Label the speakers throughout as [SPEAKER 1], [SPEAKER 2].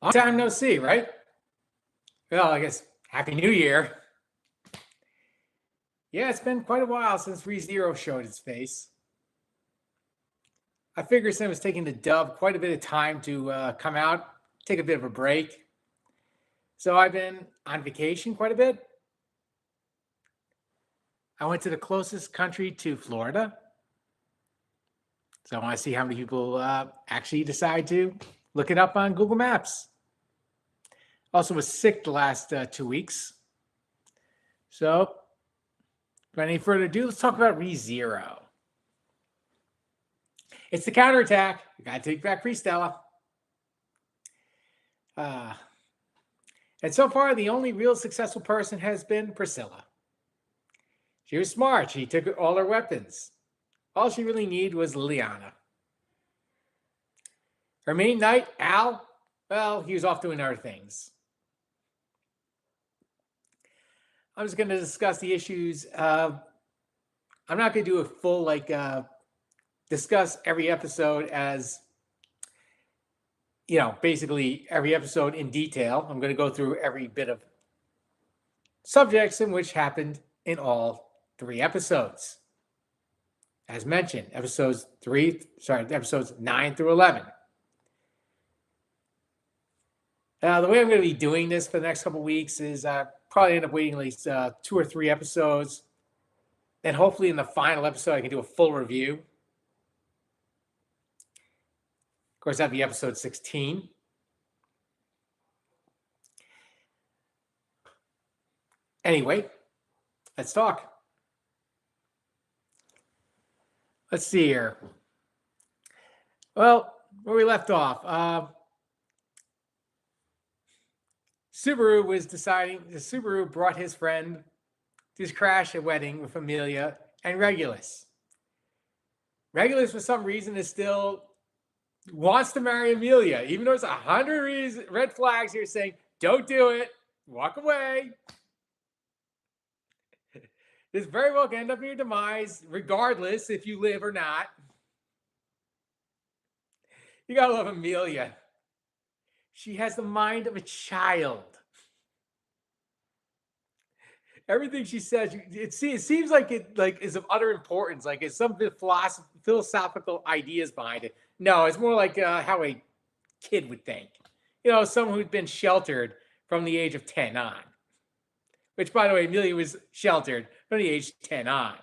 [SPEAKER 1] Long time no see, right? Well, I guess Happy New Year. Yeah, it's been quite a while since ReZero showed its face. I figured since it was taking the dub quite a bit of time to come out, take a bit of a break. So I've been on vacation quite a bit. I went to the closest country to Florida. So I want to see how many people actually decide to look it up on Google Maps. Also was sick the last 2 weeks. So without any further ado, let's talk about ReZero. It's the counterattack. We got to take back Stella. And so far, the only real successful person has been Priscilla. She was smart. She took all her weapons. All she really needed was Liliana. Her main knight, Al, well, he was off doing other things. I'm just going to discuss the issues. I'm not going to do a full, discuss every episode as, basically every episode in detail. I'm going to go through every bit of subjects in which happened in all 3 episodes. As mentioned, episodes 9 through 11. The way I'm going to be doing this for the next couple of weeks is probably end up waiting at least 2 or 3 episodes. Then hopefully in the final episode, I can do a full review. Of course, that'd be episode 16. Anyway, let's talk. Let's see here. Well, where we left off, Subaru brought his friend to crash a wedding with Emilia and Regulus. Regulus, for some reason, wants to marry Emilia, even though there's 100 red flags here saying, don't do it, walk away. This very well can end up in your demise, regardless if you live or not. You gotta love Emilia. She has the mind of a child. Everything she says, it seems like it is of utter importance. Like it's some philosophical ideas behind it. No, it's more like how a kid would think. Someone who'd been sheltered from the age of 10 on. Which, by the way, Emilia was sheltered from the age 10 on.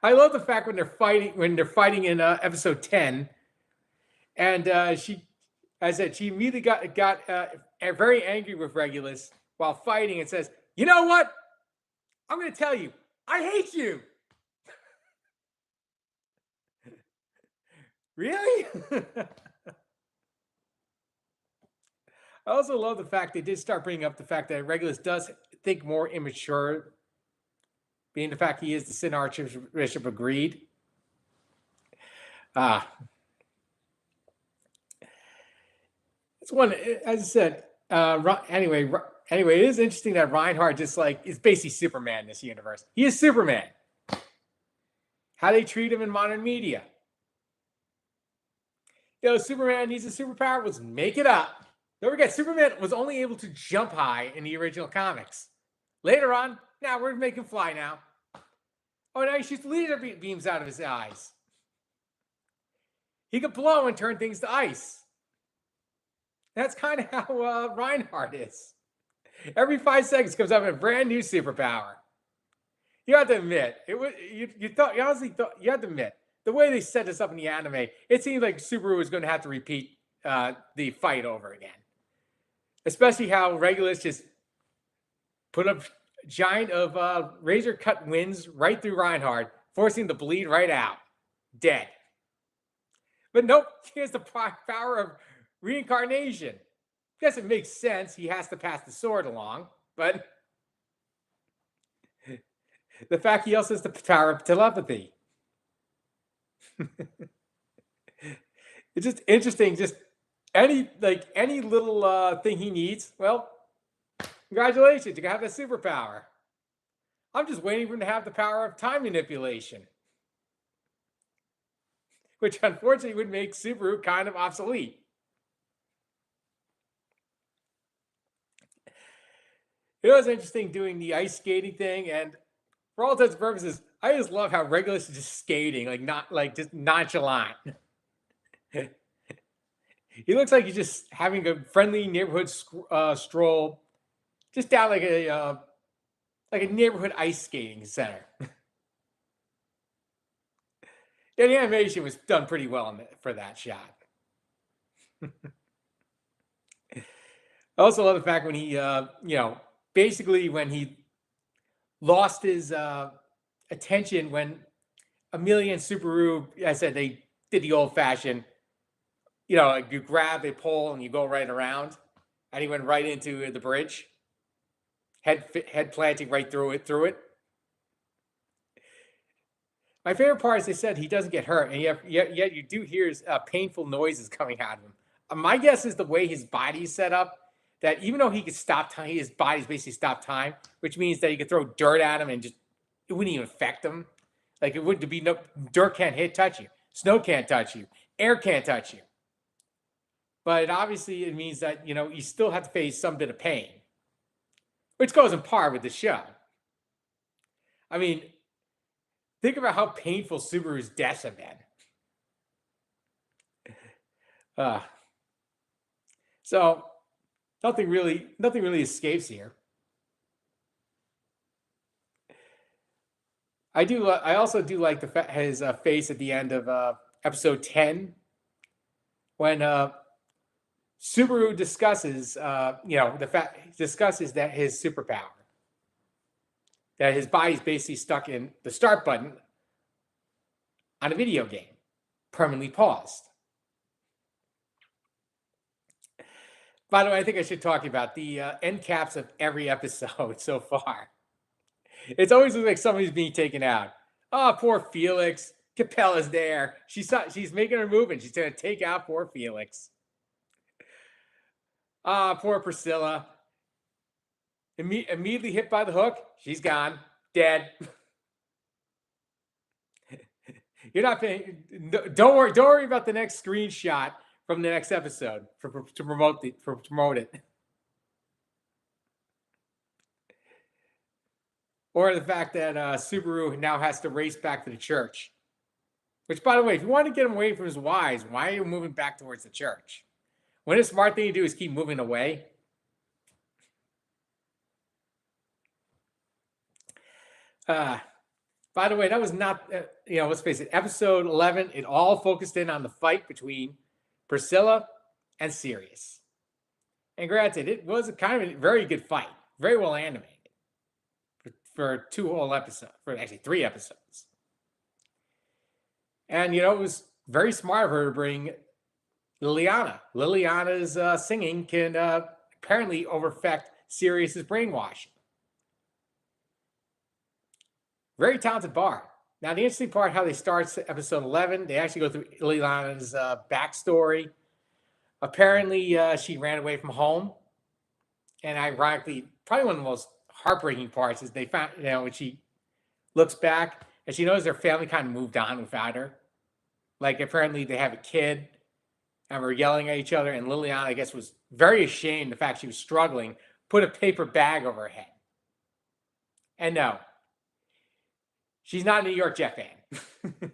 [SPEAKER 1] I love the fact when they're fighting in episode 10, and she immediately got very angry with Regulus while fighting and says, "You know what? I'm going to tell you, I hate you." Really? I also love the fact they did start bringing up the fact that Regulus does think more immature, being the fact he is the Sin Archbishop of Greed. It's one, as I said. Anyway, it is interesting that Reinhardt is basically Superman in this universe. He is Superman. How they treat him in modern media. Superman needs a superpower. Let's make it up. Don't forget, Superman was only able to jump high in the original comics. Later on, now we're making fly now. Oh, now he shoots laser beams out of his eyes. He could blow and turn things to ice. That's kind of how Reinhardt is. Every 5 seconds comes up with a brand new superpower. You have to admit, you honestly thought, you have to admit, the way they set this up in the anime, it seemed like Subaru was going to have to repeat the fight over again. Especially how Regulus just put up giant of razor cut winds right through Reinhardt, forcing the bleed right out. Dead. But nope, he has the power of reincarnation. Guess it makes sense. He has to pass the sword along, but the fact he also has the power of telepathy. It's just interesting. Just any little thing he needs. Well, congratulations, you have that superpower. I'm just waiting for him to have the power of time manipulation. which unfortunately would make Subaru kind of obsolete. It was interesting doing the ice skating thing, and for all intents and purposes, I just love how Regulus is just skating, like not like just nonchalant. He looks like he's just having a friendly neighborhood stroll, just down like a neighborhood ice skating center. Yeah, the animation was done pretty well for that shot. I also love the fact when he, basically when he lost his attention when Emilia and Subaru, I said they did the old fashioned, like you grab a pole and you go right around, and he went right into the bridge, head planting right through it. My favorite part is they said he doesn't get hurt, and yet you do hear painful noises coming out of him. My guess is the way his body's set up, that even though he could stop time, his body's basically stopped time, which means that you could throw dirt at him and just it wouldn't even affect him. Like it wouldn't be no dirt can't touch you, snow can't touch you, air can't touch you. But obviously it means that you still have to face some bit of pain, which goes in par with the show. I mean, think about how painful Subaru's deaths have been. So nothing really escapes here. I also do like his face at the end of episode 10 when Subaru discusses discusses that his superpower, that his body's basically stuck in the start button on a video game, permanently paused. By the way, I think I should talk about the end caps of every episode so far. It's always like somebody's being taken out. Oh, poor Felix. Capella's there. She's making her move, and she's going to take out poor Felix. Ah, poor Priscilla. Immediately hit by the hook. She's gone. Dead. You're not paying. Don't worry about the next screenshot from the next episode to promote it. Or the fact that Subaru now has to race back to the church. Which, by the way, if you want to get him away from his wives, why are you moving back towards the church? When a smart thing to do is keep moving away. By the way, that was not, let's face it, episode 11, it all focused in on the fight between Priscilla and Sirius. And granted, it was a kind of a very good fight, very well animated for 2 whole episodes, for actually 3 episodes. And, it was very smart of her to bring Liliana. Liliana's singing can apparently affect Sirius's brainwashing. Very talented bard. Now, the interesting part, how they start episode 11, they actually go through Liliana's backstory. Apparently, she ran away from home. And ironically, probably one of the most heartbreaking parts is they found, when she looks back and she knows their family kind of moved on without her. Like, apparently they have a kid and were yelling at each other. And Liliana, I guess, was very ashamed of the fact she was struggling, put a paper bag over her head. And no, she's not a New York Jet fan.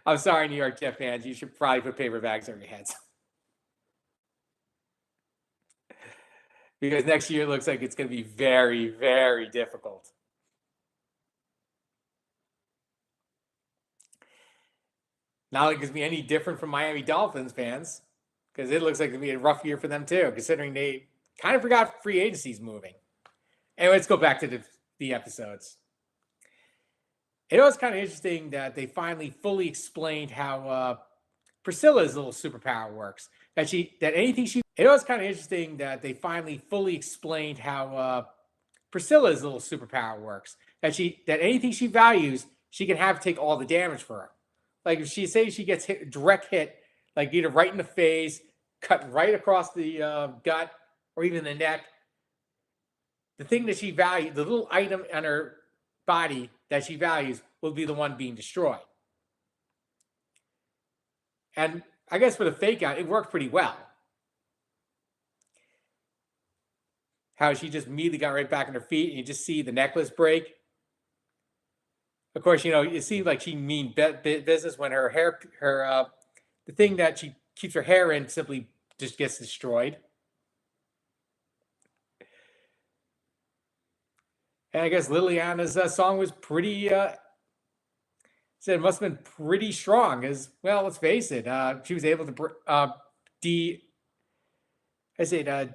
[SPEAKER 1] I'm sorry, New York Jet fans. You should probably put paper bags over your heads. Because next year it looks like it's going to be very, very difficult. Not like it's going to be any different from Miami Dolphins fans, because it looks like it's going to be a rough year for them too, considering they kind of forgot free agency's moving. Anyway, let's go back to the episodes. It was kind of interesting that they finally fully explained how Priscilla's little superpower works. It was kind of interesting that they finally fully explained how Priscilla's little superpower works. That anything she values, she can have take all the damage for her. Like if she gets direct hit, like either right in the face, cut right across the gut, or even the neck. The thing that she values, the little item on her body that she values, will be the one being destroyed. And I guess for the fake out, it worked pretty well. How she just immediately got right back on her feet, and you just see the necklace break. Of course, it seems like she mean business when her hair, the thing that she keeps her hair in simply just gets destroyed. And I guess Liliana's song was pretty, said it must have been pretty strong as well. Let's face it. She was able to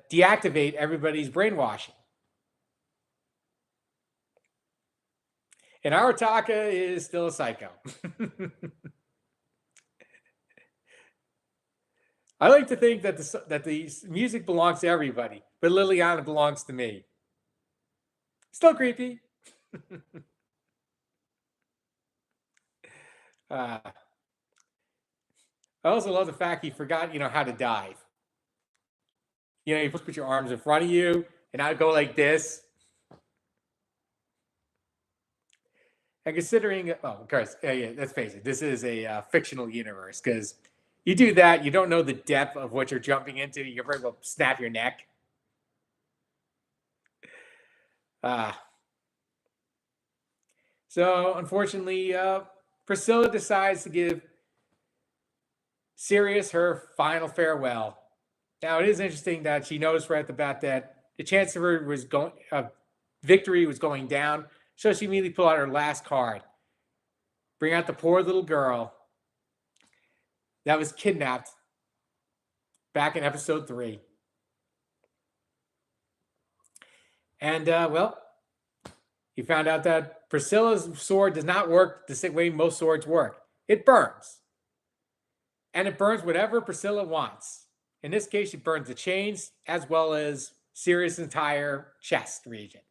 [SPEAKER 1] deactivate everybody's brainwashing. And Arataka is still a psycho. I like to think that the music belongs to everybody, but Liliana belongs to me. Still creepy. I also love the fact he forgot, how to dive. You put your arms in front of you, and I'd go like this. And considering, of course, yeah, let's face it, this is a fictional universe, because you do that, you don't know the depth of what you're jumping into. You can very well snap your neck. So, unfortunately, Priscilla decides to give Sirius her final farewell. Now, it is interesting that she noticed right at the bat that the chance of her victory was going down. So she immediately pulled out her last card. Bring out the poor little girl that was kidnapped back in episode 3. And, you found out that Priscilla's sword does not work the same way most swords work. It burns. And it burns whatever Priscilla wants. In this case, she burns the chains as well as Sirius' entire chest region.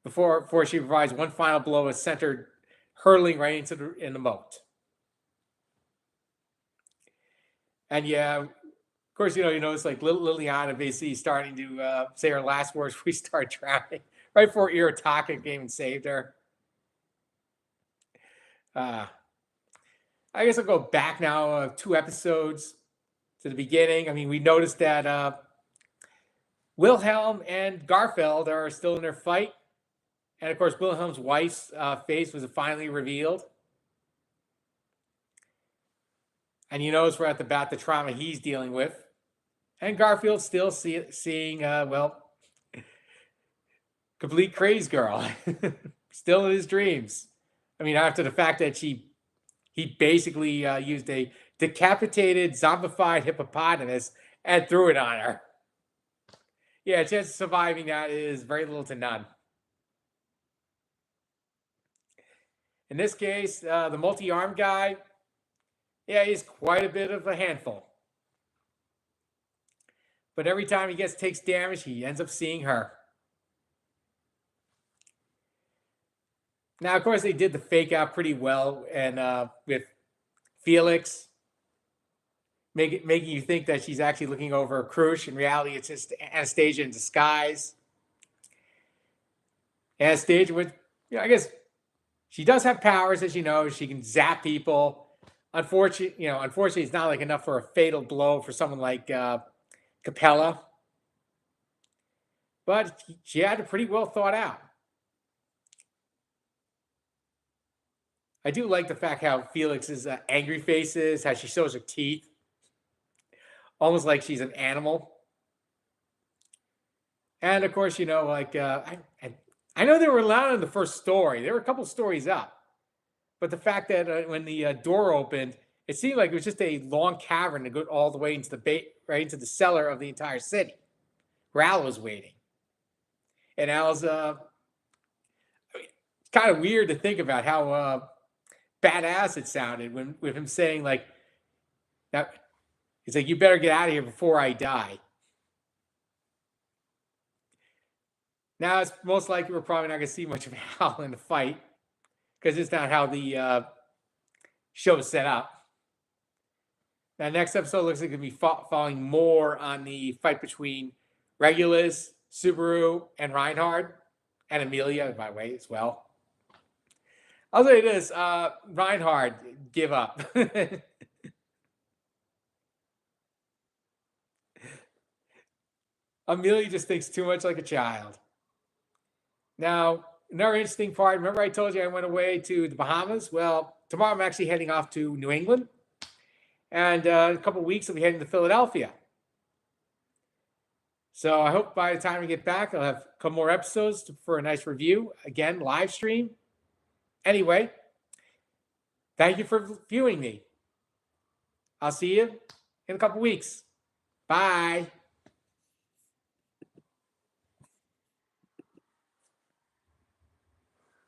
[SPEAKER 1] Before she provides one final blow, is centered, hurtling right into the moat. And yeah, of course, you notice like Liliana basically starting to say her last words before we start drowning, right before Arataka came and saved her. I guess I'll go back now 2 episodes to the beginning. I mean, we noticed that Wilhelm and Garfeld are still in their fight. And of course, Wilhelm's wife's face was finally revealed. And you notice right at the bat the trauma he's dealing with. And Garfield's still seeing, complete craze girl. Still in his dreams. I mean, after the fact that he basically used a decapitated, zombified hippopotamus and threw it on her. Yeah, chance of surviving that is very little to none. In this case, the multi-armed guy, yeah, he's quite a bit of a handful. But every time he takes damage, he ends up seeing her. Now, of course, they did the fake out pretty well, and with Felix making you think that she's actually looking over Crush. In reality, it's just Anastasia in disguise. Anastasia, which, I guess she does have powers, as you know. She can zap people. Unfortunately, it's not like enough for a fatal blow for someone like Capella. But she had it pretty well thought out. I do like the fact how Felix's angry face is, how she shows her teeth. Almost like she's an animal. And of course, I know they were allowed in the first story. There were a couple stories up. But the fact that when the door opened, it seemed like it was just a long cavern to go all the way into right into the cellar of the entire city, where Al was waiting. And Al's it's kind of weird to think about how badass it sounded with him saying like, "Now," he's like, "You better get out of here before I die." Now it's most likely we're probably not going to see much of Al in the fight, because it's not how the show is set up. Now, next episode looks like it's going to be following more on the fight between Regulus, Subaru, and Reinhard, and Emilia, by the way, as well. I'll say this, Reinhard, give up. Amelia just thinks too much like a child. Now, another interesting part. Remember I told you I went away to the Bahamas? Well, tomorrow I'm actually heading off to New England. And a couple of weeks I'll be heading to Philadelphia. So I hope by the time we get back, I'll have a couple more episodes for a nice review. Again, live stream. Anyway, thank you for viewing me. I'll see you in a couple weeks. Bye.